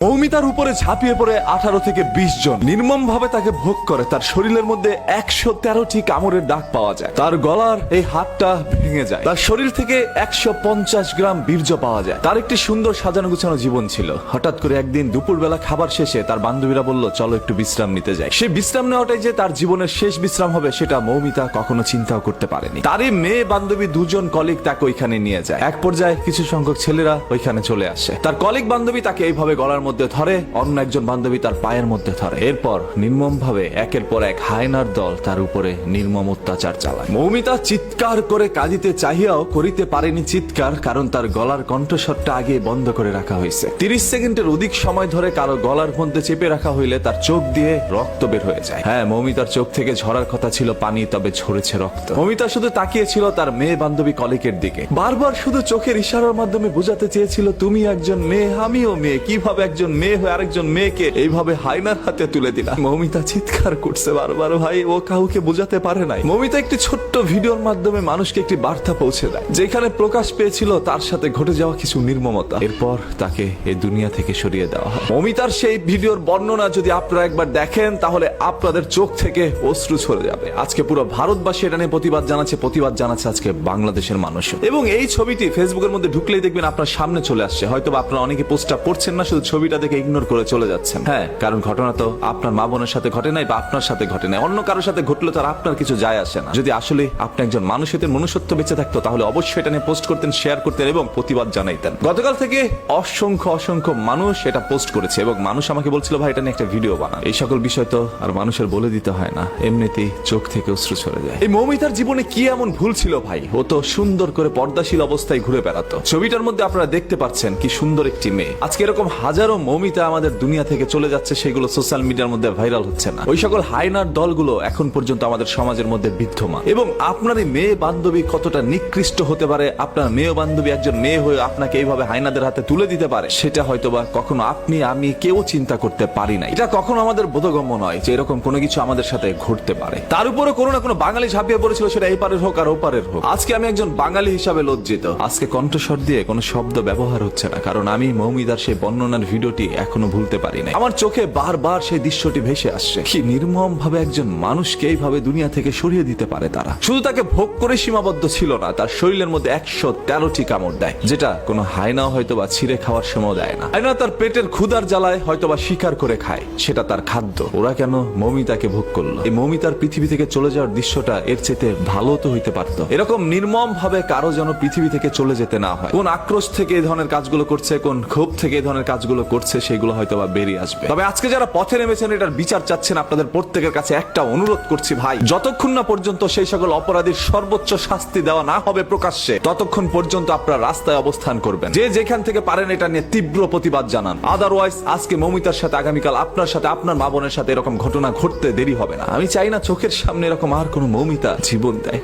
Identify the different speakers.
Speaker 1: মৌমিতার উপরে ঝাঁপিয়ে পড়ে 18 থেকে 20 জন নির্মম ভাবে তাকে ভোগ করে। তার শরীরের মধ্যে 113টি কামড়ের দাগ পাওয়া যায়। তার গলার এই হাতটা ভেঙে যায়। তার শরীর থেকে 150 গ্রাম বীর্য পাওয়া যায়। তার একটি সুন্দর সাজানো গুছানো জীবন ছিল। হঠাৎ করে একদিন দুপুরবেলা খাবার শেষে তার বান্ধবীরা বলল, চলো একটু বিশ্রাম নিতে যাই। সে বিশ্রাম নেওয়াটাই যে তার জীবনের শেষ বিশ্রাম হবে সেটা মৌমিতা কখনো চিন্তাও করতে পারেনি। তারই মেয়ে বান্ধবী দুজন কলিগ তাকে ওইখানে নিয়ে যায়। এক পর্যায়ে কিছু সংখ্যক ছেলেরা ওইখানে চলে আসে। তার কলিগ বান্ধবী তাকে এইভাবে গলার মধ্যে ধরে, অন্য একজন বান্ধবী তার পায়ের মধ্যে ধরে। এরপর নির্মম ভাবে একের পর এক হায়নার দল তার উপরে নির্মম অত্যাচার চালায়। মৌমিতা চিৎকার করে কাঁদিতে চাহিয়াও করিতে পারেনি চিৎকার, কারণ তার গলার কণ্ঠস্বরটা আগে বন্ধ করে রাখা হয়েছে। 30 সেকেন্ডের অধিক সময় ধরে কারো গলার মধ্যে চেপে রাখা হইলে তার চোখ দিয়ে রক্ত বের হয়ে যায়। হ্যাঁ, মৌমিতার চোখ থেকে ঝরার কথা ছিল পানি, তবে ঝরেছে রক্ত। মৌমিতা শুধু তাকিয়েছিল তার মেয়ে বান্ধবী কলিকের দিকে। বারবার শুধু চোখের ইশারার মাধ্যমে বোঝাতে চেয়েছিল, তুমি একজন মেয়ে, আমিও মেয়ে। কিভাবে একজন মেয়ে হয়ে আরেকজন মেয়েকে এইভাবে হায়নার হাতে তুলে দিলা? মৌমিতা চিৎকার করছে বারবার। ভাই, ও কাউকে বোঝাতে পারে নাই। মৌমিতা একটি ছোট্ট ভিডিওর মাধ্যমে মানুষকে একটি বার্তা পৌঁছে দেয়, যেখানে প্রকাশ পেয়েছিল তার সাথে ঘটে যাওয়া কিছু নির্মমতা। এরপর তাকে এই দুনিয়া থেকে সরিয়ে দেওয়া হয়। মৌমিতার সেই ভিডিওর বর্ণনা যদি আপনারা একবার দেখেন, তাহলে আপনাদের চোখ থেকে অশ্রু ঝরে যাবে। আজকে পুরো ভারতবাসী এটা নিয়ে প্রতিবাদ জানাচ্ছে আজকে বাংলাদেশের মানুষ। এবং এই ছবিটি ফেসবুকের মধ্যে ঢুকলেই দেখবেন আপনার সামনে চলে আসছে। হয়তো আপনারা অনেকে পোস্টটা পড়ছেন না, শুধু ছবিটা দেখে ইগনোর করে চলে যাচ্ছেন। হ্যাঁ, কারণ ঘটনা তো আপনার মা বোনের সাথে ঘটে নাই বা আপনার সাথে ঘটে নাই, অন্য কারোর সাথে ঘটলে তো আর আপনার কিছু যায় আসে না। যদি আসলে আপনি একজন মানুষের মনুষ্যত্ব বেঁচে থাকতো, তাহলে অবশ্যই এটা নিয়ে পোস্ট করতেন, শেয়ার করতেন এবং প্রতিবাদ জানাইতেন। গতকাল থেকে অসংখ্য মানুষ এটা পোস্ট করেছে এবং মানুষ আমাকে বলছিল, ভাই এটা নিয়ে একটা ভিডিও বানান। এই সকল বিষয় তো আর মানুষের বলে দিতে হয় না, এমনিতেই চোখ থেকে অশ্রু ছড়ে যায়। এই মৌমিতার জীবনে কি এমন ভুল ছিল ভাই? ও তো সুন্দর করে পর্দাশীল অবস্থায় ঘুরে বেড়াতো। ছবিটার মধ্যে আপনারা দেখতে পাচ্ছেন কি সুন্দর একটি মেয়ে। আজকে এরকম হাজারো মৌমিতা আমাদের দুনিয়া থেকে চলে যাচ্ছে, সেগুলো সোশ্যাল মিডিয়ার মধ্যে ভাইরাল হচ্ছে না। ওই সকল হায়নার দলগুলো এখন পর্যন্ত আমাদের সমাজের মধ্যে বিদ্যমান। এবং আপনার এই মেয়ে বান্ধবী কতটা নিকৃষ্ট হতে পারে, আপনার মেয়ে বান্ধবী একজন মেয়ে হয়ে আপনাকে এইভাবে হায়নাদের হাতে তুলে দিতে পারে, সেটা হয়তোবা কখনো আপনি আমি কেউ চিন্তা করতে পারি না। এটা কখনো আমাদের বোধগম্য নয় যে এরকম কোনো কিছু আমাদের সাথে ঘটতে পারে। তার উপরে কোনো না কোনো বাঙালি ঝাঁপিয়ে পড়েছিল, সেটা এই পারের হোক আর ওপারের হোক। আজকে আমি একজন বাঙালি হিসাবে লজ্জিত। আজকে কণ্ঠস্বর দিয়ে কোনো শব্দ ব্যবহার হচ্ছে না, কারণ আমি মৌমিতার সেই বর্ণনার ভিডিওটি এখনো ভুলতে পারি না। আমার চোখে বারবার সেই দৃশ্যটি ভেসে আসছে। কি নির্মম ভাবে একজন মানুষকে এইভাবে দুনিয়া থেকে সরিয়ে দিতে পারে তারা। শুধু তাকে ভোগ করে সীমাবদ্ধ ছিল না, তার শরীরের মধ্যে 113টি কামড় দেয়, যেটা কোনো হায়না হয়তো বা ছিঁড়ে খাওয়ার সময় দেয় না। হায়না তার পেটের ক্ষুধার জ্বালায় হয়তো বা শিকার করে খায়, সেটা তার খাদ্য। ওরা কেন মৌমিতাকে ভোগ করলো? এই মৌমিতার পৃথিবী থেকে চলে যাওয়ার দৃশ্যটা এর চেয়ে ভালো তো হইতে পারতো। এরকম নির্মম ভাবে কারো যেন পৃথিবী থেকে চলে যেতে না হয়। কোন আক্রোশ থেকে এই ধরনের কাজগুলো করছে, কোন ক্ষোভ থেকে এই ধরনের কাজগুলো করছে, সেগুলো হয়তো বা বেরিয়ে আসবে। তবে আজকে যারা পথে নেমেছেন, এটার বিচার চাচ্ছেন, আপনাদের প্রত্যেকের কাছে একটা অনুরোধ করছি ভাই, যতক্ষণ না পর্যন্ত সেই সকল অপরাধীর সর্বোচ্চ শাস্তি দেওয়া না হবে প্রকাশ্যে, ততক্ষণ পর্যন্ত আপনারা রাস্তায় অবস্থান করবেন। যে যেখান থেকে পারেন এটা নিয়ে তীব্র প্রতিবাদ জানান। আদারওয়াইজ আজকে মৌমিতার সাথে, আগামীকাল আপনার সাথে, আপনার মা বোনের সাথে এরকম ঘটনা ঘটতে দেরি হবে না। আমি চাই না চোখের সামনে এরকম আর কোনো মৌমিতা জীবন দেয়।